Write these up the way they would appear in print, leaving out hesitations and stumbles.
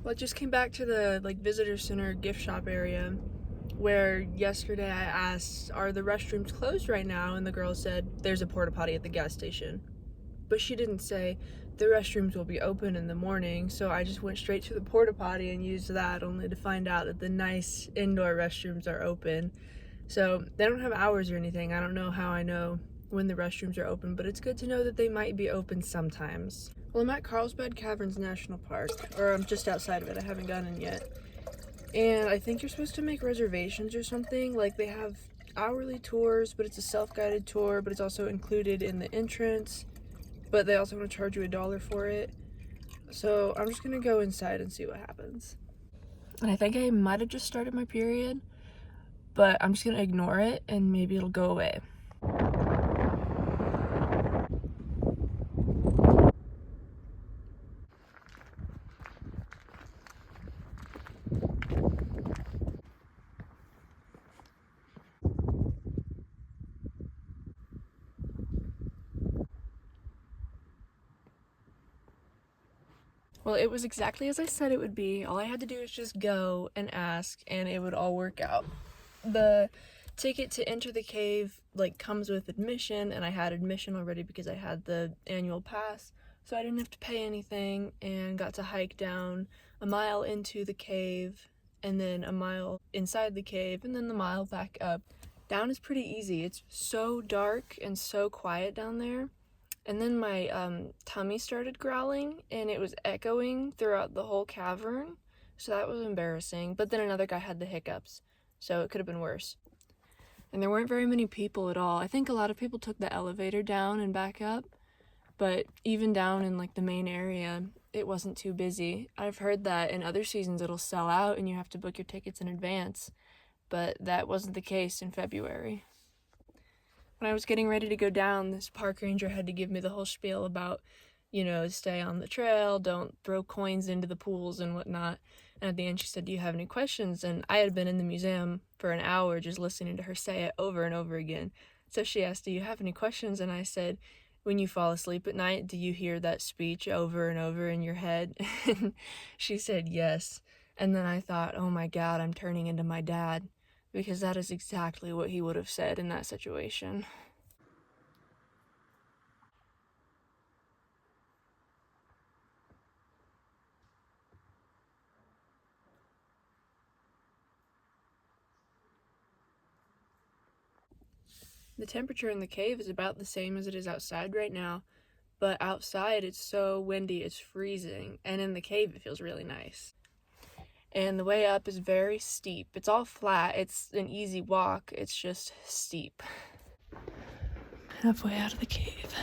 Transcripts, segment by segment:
Well, I just came back to the visitor center gift shop area where yesterday I asked, are the restrooms closed right now? And the girl said, there's a porta potty at the gas station. But she didn't say the restrooms will be open in the morning, so I just went straight to the porta potty and used that, only to find out that the nice indoor restrooms are open. So they don't have hours or anything. I don't know how I know when the restrooms are open, but it's good to know that they might be open sometimes. Well, I'm at Carlsbad Caverns National Park, or I'm just outside of it. I haven't gotten in yet. And I think you're supposed to make reservations or something. Like, they have hourly tours, but it's a self-guided tour, but it's also included in the entrance. But they also want to charge you $1 for it. So I'm just gonna go inside and see what happens. And I think I might have just started my period, but I'm just gonna ignore it and maybe it'll go away. Well, it was exactly as I said it would be. All I had to do was just go and ask, and it would all work out. The ticket to enter the cave comes with admission, and I had admission already because I had the annual pass, so I didn't have to pay anything, and got to hike down a mile into the cave, and then a mile inside the cave, and then the mile back up. Down is pretty easy. It's so dark and so quiet down there. And then my tummy started growling, and it was echoing throughout the whole cavern, so that was embarrassing. But then another guy had the hiccups, so it could have been worse. And there weren't very many people at all. I think a lot of people took the elevator down and back up, but even down in the main area, it wasn't too busy. I've heard that in other seasons it'll sell out and you have to book your tickets in advance, but that wasn't the case in February. When I was getting ready to go down, this park ranger had to give me the whole spiel about, stay on the trail, don't throw coins into the pools and whatnot. And at the end she said, do you have any questions? And I had been in the museum for an hour just listening to her say it over and over again. So she asked, do you have any questions? And I said, when you fall asleep at night, do you hear that speech over and over in your head? And she said, yes. And then I thought, oh my God, I'm turning into my dad. Because that is exactly what he would have said in that situation. The temperature in the cave is about the same as it is outside right now, but outside it's so windy it's freezing, and in the cave it feels really nice. And the way up is very steep. It's all flat, it's an easy walk, it's just steep. Halfway out of the cave.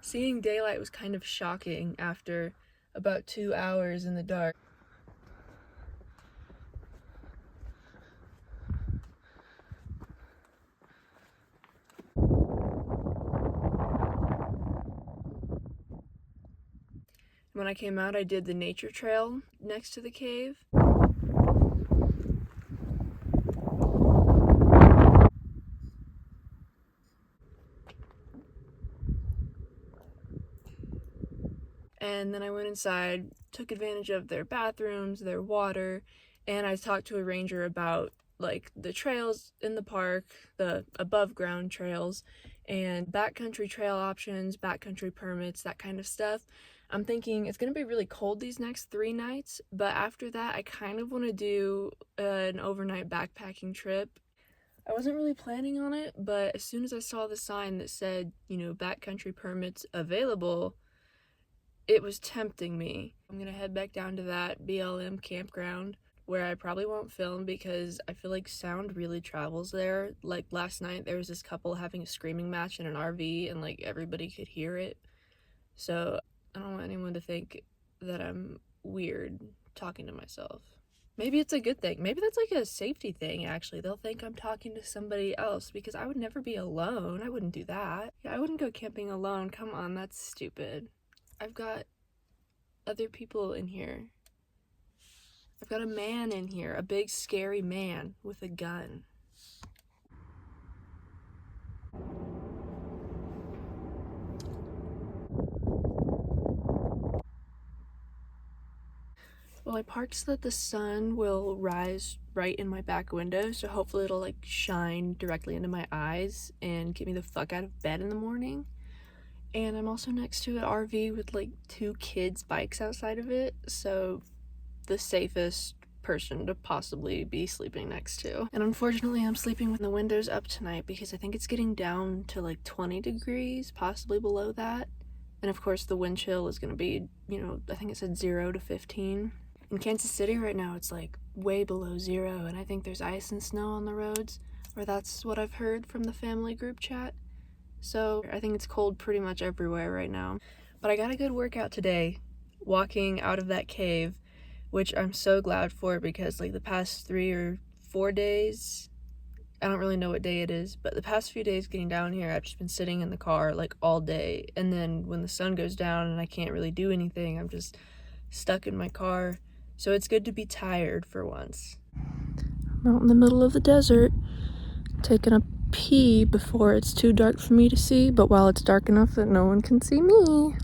Seeing daylight was kind of shocking after about 2 hours in the dark. When I came out, I did the nature trail next to the cave. And then I went inside, took advantage of their bathrooms, their water, and I talked to a ranger about the trails in the park, the above ground trails, and backcountry trail options, backcountry permits, that kind of stuff. I'm thinking it's going to be really cold these next 3 nights, but after that I kind of want to do an overnight backpacking trip. I wasn't really planning on it, but as soon as I saw the sign that said, backcountry permits available, it was tempting me. I'm gonna head back down to that BLM campground where I probably won't film because I feel like sound really travels there. Like last night there was this couple having a screaming match in an RV and everybody could hear it. So I don't want anyone to think that I'm weird talking to myself. Maybe it's a good thing. Maybe that's a safety thing, actually. They'll think I'm talking to somebody else because I would never be alone. I wouldn't do that. Yeah, I wouldn't go camping alone. Come on, that's stupid. I've got other people in here. I've got a man in here, a big scary man with a gun. Well, I parked so that the sun will rise right in my back window, so hopefully it'll like shine directly into my eyes and get me the fuck out of bed in the morning. And I'm also next to an RV with like 2 kids' bikes outside of it, so the safest person to possibly be sleeping next to. And unfortunately, I'm sleeping with the windows up tonight because I think it's getting down to like 20 degrees, possibly below that. And of course, the wind chill is going to be, I think it said 0 to 15. In Kansas City right now, it's like way below 0, and I think there's ice and snow on the roads, or that's what I've heard from the family group chat. So I think it's cold pretty much everywhere right now. But I got a good workout today, walking out of that cave, which I'm so glad for because like the past 3 or 4 days, I don't really know what day it is, but the past few days getting down here, I've just been sitting in the car like all day. And then when the sun goes down and I can't really do anything, I'm just stuck in my car. So it's good to be tired for once. I'm out in the middle of the desert, taking a pee before it's too dark for me to see, but while it's dark enough that no one can see me. What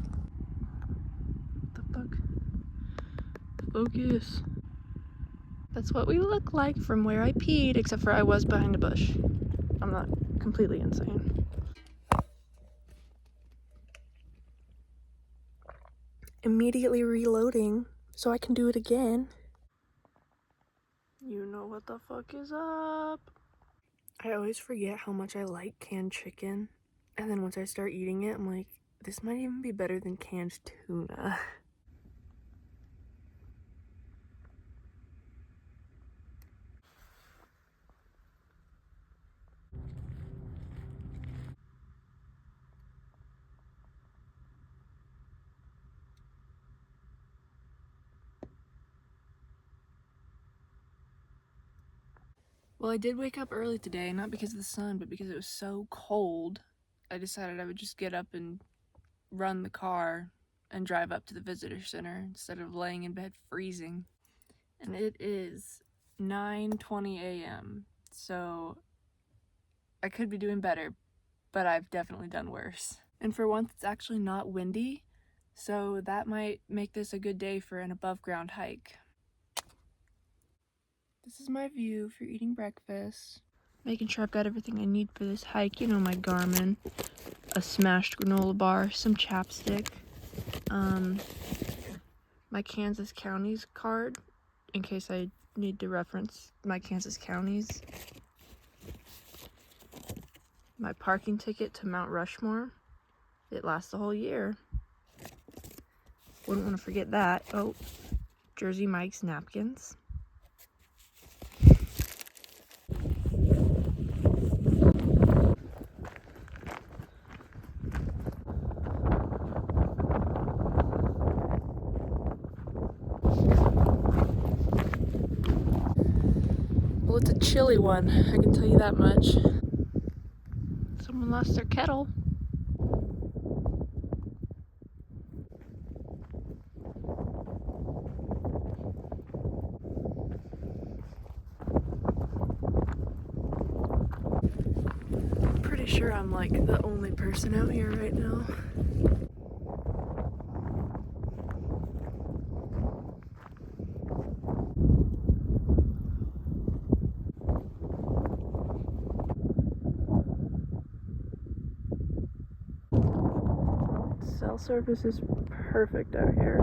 the fuck? Focus. That's what we look like from where I peed, except for I was behind a bush. I'm not completely insane. Immediately reloading so I can do it again. You know what the fuck is up. I always forget how much I like canned chicken, and then once I start eating it, I'm like, this might even be better than canned tuna. Well, I did wake up early today, not because of the sun, but because it was so cold. I decided I would just get up and run the car and drive up to the visitor center instead of laying in bed freezing. And it is 9:20 a.m. So I could be doing better, but I've definitely done worse. And for once, it's actually not windy, so that might make this a good day for an above ground hike. This is my view for eating breakfast. Making sure I've got everything I need for this hike. You know, my Garmin, a smashed granola bar, some chapstick, my Kansas counties card in case I need to reference my Kansas counties, my parking ticket to Mount Rushmore. It lasts the whole year. Wouldn't want to forget that. Oh, Jersey Mike's napkins. Well, it's a chilly one, I can tell you that much. Someone lost their kettle. I'm pretty sure I'm like the only person out here right now. Cell service is perfect out here.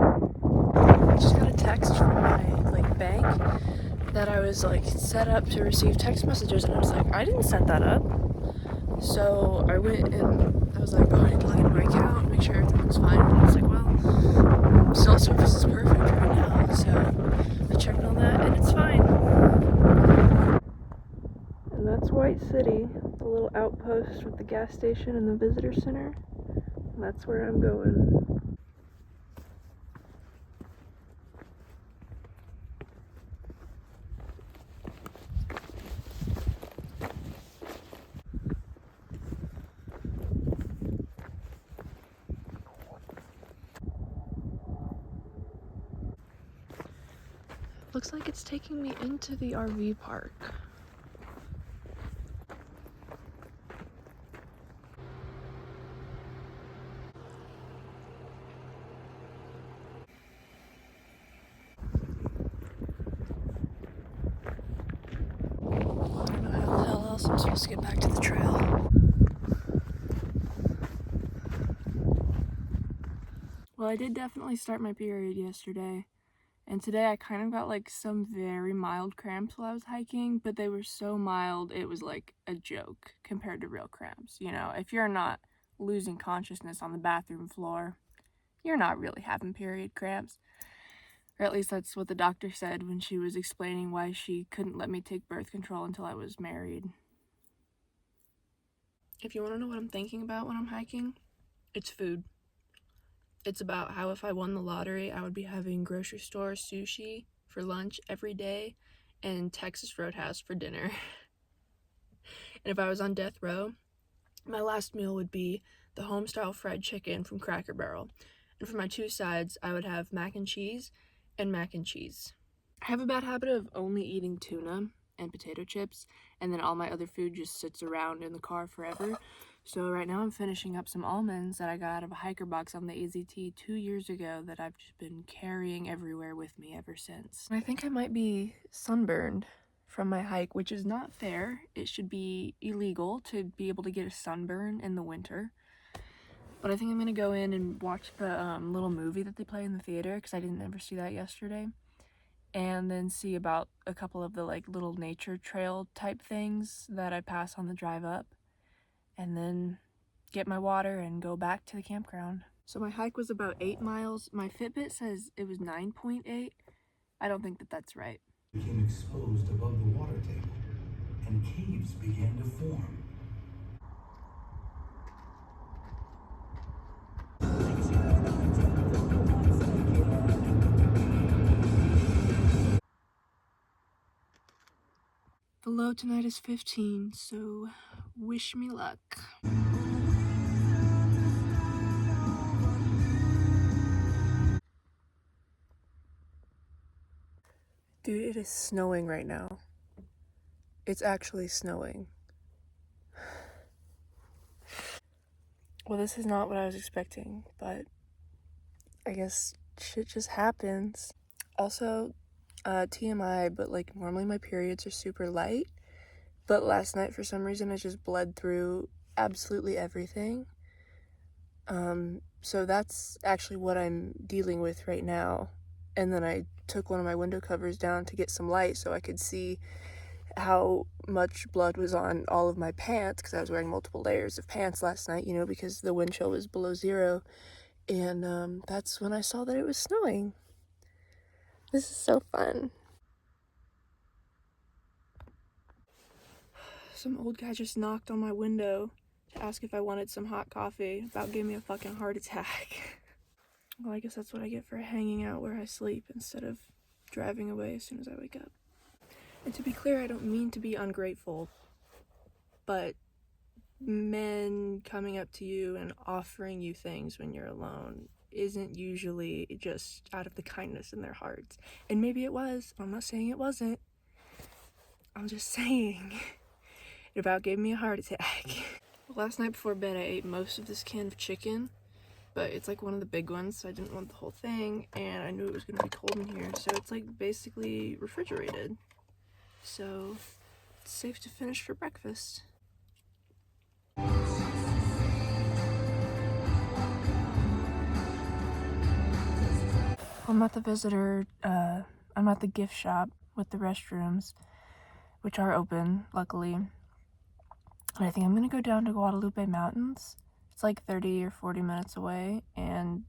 I just got a text from my bank that I was set up to receive text messages, and I was like, I didn't set that up. So I went and I was like, oh, I need to log into my account, make sure everything was fine. And I was like, well, cell service is perfect right now. So I checked on that and it's fine. And that's White City, the little outpost with the gas station and the visitor center. That's where I'm going. Looks like it's taking me into the RV park. So I'm supposed to get back to the trail. Well, I did definitely start my period yesterday. And today I kind of got like some very mild cramps while I was hiking, but they were so mild it was like a joke compared to real cramps. You know, if you're not losing consciousness on the bathroom floor, you're not really having period cramps. Or at least that's what the doctor said when she was explaining why she couldn't let me take birth control until I was married. If you want to know what I'm thinking about when I'm hiking, it's food. It's about how if I won the lottery, I would be having grocery store sushi for lunch every day and Texas Roadhouse for dinner. And if I was on death row, my last meal would be the home-style fried chicken from Cracker Barrel. And for my two sides, I would have mac and cheese and mac and cheese. I have a bad habit of only eating tuna and potato chips, and then all my other food just sits around in the car forever. So right now I'm finishing up some almonds that I got out of a hiker box on the AZT 2 years ago that I've just been carrying everywhere with me ever since. I think I might be sunburned from my hike, which is not fair. It should be illegal to be able to get a sunburn in the winter. But I think I'm gonna go in and watch the little movie that they play in the theater, because I didn't ever see that yesterday. And then see about a couple of the like little nature trail type things that I pass on the drive up. And then get my water and go back to the campground. So my hike was about 8 miles. My Fitbit says it was 9.8. I don't think that that's right. Became exposed above the water table, and caves began to form. The low tonight is 15, so wish me luck. Dude, it is snowing right now. It's actually snowing. Well, this is not what I was expecting, but I guess shit just happens. Also, TMI, but like normally my periods are super light, but last night for some reason I just bled through absolutely everything. So that's actually what I'm dealing with right now. And then I took one of my window covers down to get some light so I could see how much blood was on all of my pants, because I was wearing multiple layers of pants last night, you know, because the wind chill was below zero. And that's when I saw that it was snowing. This is so fun. Some old guy just knocked on my window to ask if I wanted some hot coffee. About gave me a fucking heart attack. Well, I guess that's what I get for hanging out where I sleep instead of driving away as soon as I wake up. And to be clear, I don't mean to be ungrateful, but men coming up to you and offering you things when you're alone isn't usually just out of the kindness in their hearts. And maybe it was. I'm not saying it wasn't. I'm just saying it about gave me a heart attack. Last night before bed, I ate most of this can of chicken, but it's like one of the big ones, so I didn't want the whole thing, and I knew it was gonna be cold in here, so it's like basically refrigerated. So it's safe to finish for breakfast. I'm at the I'm at the gift shop with the restrooms, which are open, luckily. And I think I'm gonna go down to Guadalupe Mountains. It's like 30 or 40 minutes away, and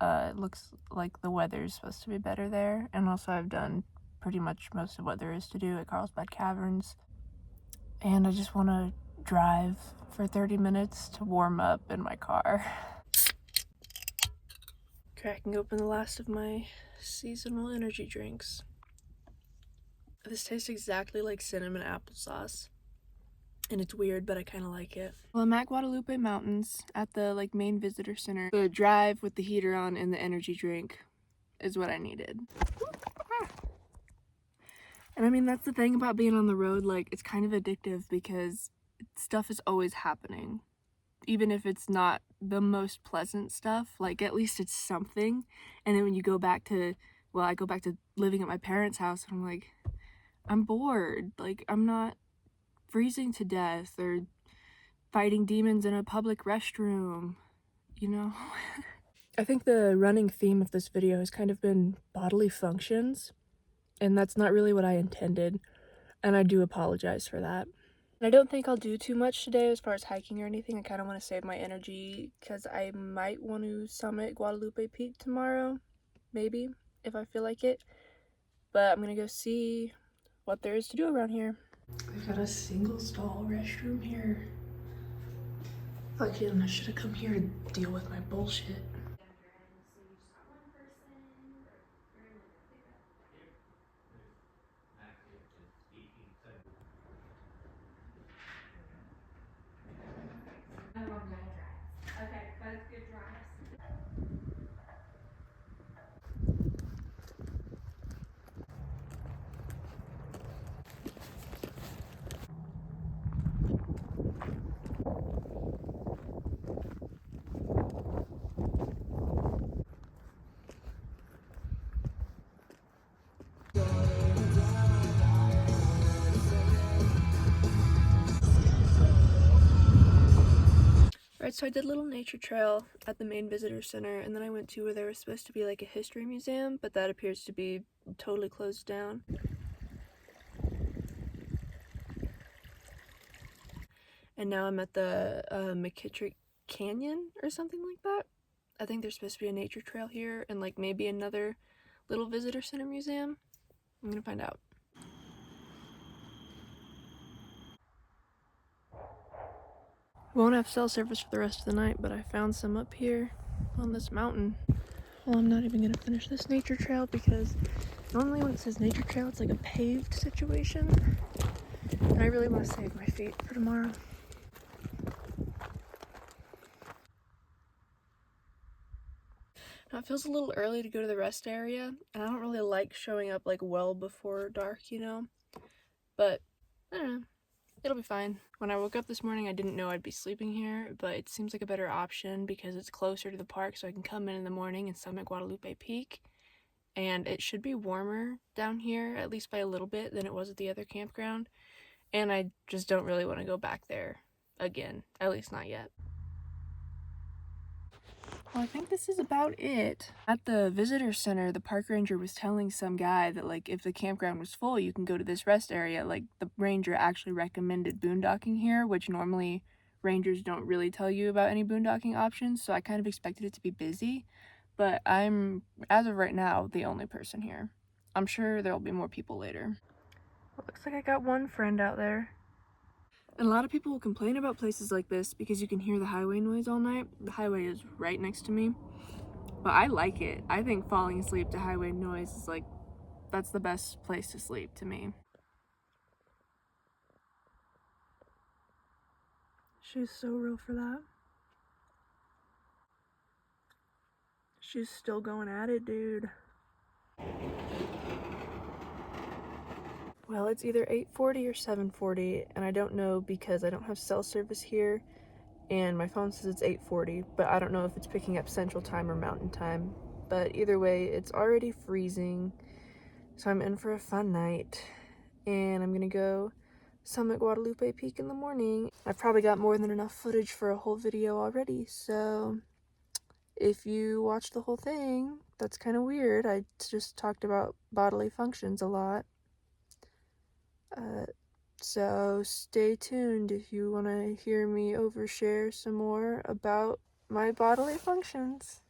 it looks like the weather is supposed to be better there. And also I've done pretty much most of what there is to do at Carlsbad Caverns. And I just want to drive for 30 minutes to warm up in my car. Cracking open the last of my seasonal energy drinks. This tastes exactly like cinnamon applesauce. And it's weird, but I kind of like it. Well, I'm at Guadalupe Mountains at the like main visitor center. The drive with the heater on and the energy drink is what I needed. And I mean, that's the thing about being on the road, like it's kind of addictive because stuff is always happening. Even if it's not the most pleasant stuff, like at least it's something. And then when you go back to, well, I go back to living at my parents' house and I'm like, I'm bored. Like I'm not freezing to death or fighting demons in a public restroom, you know? I think the running theme of this video has kind of been bodily functions, and that's not really what I intended, and I do apologize for that. I don't think I'll do too much today as far as hiking or anything. I kind of want to save my energy because I might want to summit Guadalupe Peak tomorrow, maybe, if I feel like it. But I'm gonna go see what there is to do around here. They've got a single stall restroom here. Fucking, I should have come here to deal with my bullshit. Right, so I did a little nature trail at the main visitor center, and then I went to where there was supposed to be like a history museum, but that appears to be totally closed down. And now I'm at the McKittrick Canyon or something like that. I think there's supposed to be a nature trail here and like maybe another little visitor center museum. I'm gonna find out. Won't have cell service for the rest of the night, but I found some up here on this mountain. Well, I'm not even gonna finish this nature trail because normally when it says nature trail, it's like a paved situation. And I really want to save my feet for tomorrow. Now it feels a little early to go to the rest area, and I don't really like showing up like well before dark, you know? But, I don't know. It'll be fine. When I woke up this morning, I didn't know I'd be sleeping here, but it seems like a better option because it's closer to the park, so I can come in the morning and summit Guadalupe Peak. And it should be warmer down here, at least by a little bit, than it was at the other campground. And I just don't really want to go back there again, at least not yet. Well, I think this is about it. At the visitor center, the park ranger was telling some guy that like if the campground was full, you can go to this rest area. Like the ranger actually recommended boondocking here, which normally rangers don't really tell you about any boondocking options, so I kind of expected it to be busy, but I'm, as of right now, the only person here. I'm sure there'll be more people later. Well, looks like I got one friend out there. And a lot of people will complain about places like this because you can hear the highway noise all night. The highway is right next to me, but I like it. I think falling asleep to highway noise is like, that's the best place to sleep to me. She's so real for that. She's still going at it, dude. Well, it's either 8:40 or 7:40, and I don't know because I don't have cell service here, and my phone says it's 8:40, but I don't know if it's picking up Central Time or Mountain Time. But either way, it's already freezing, so I'm in for a fun night, and I'm gonna go summit Guadalupe Peak in the morning. I've probably got more than enough footage for a whole video already, so if you watch the whole thing, that's kind of weird. I just talked about bodily functions a lot. So stay tuned if you want to hear me overshare some more about my bodily functions.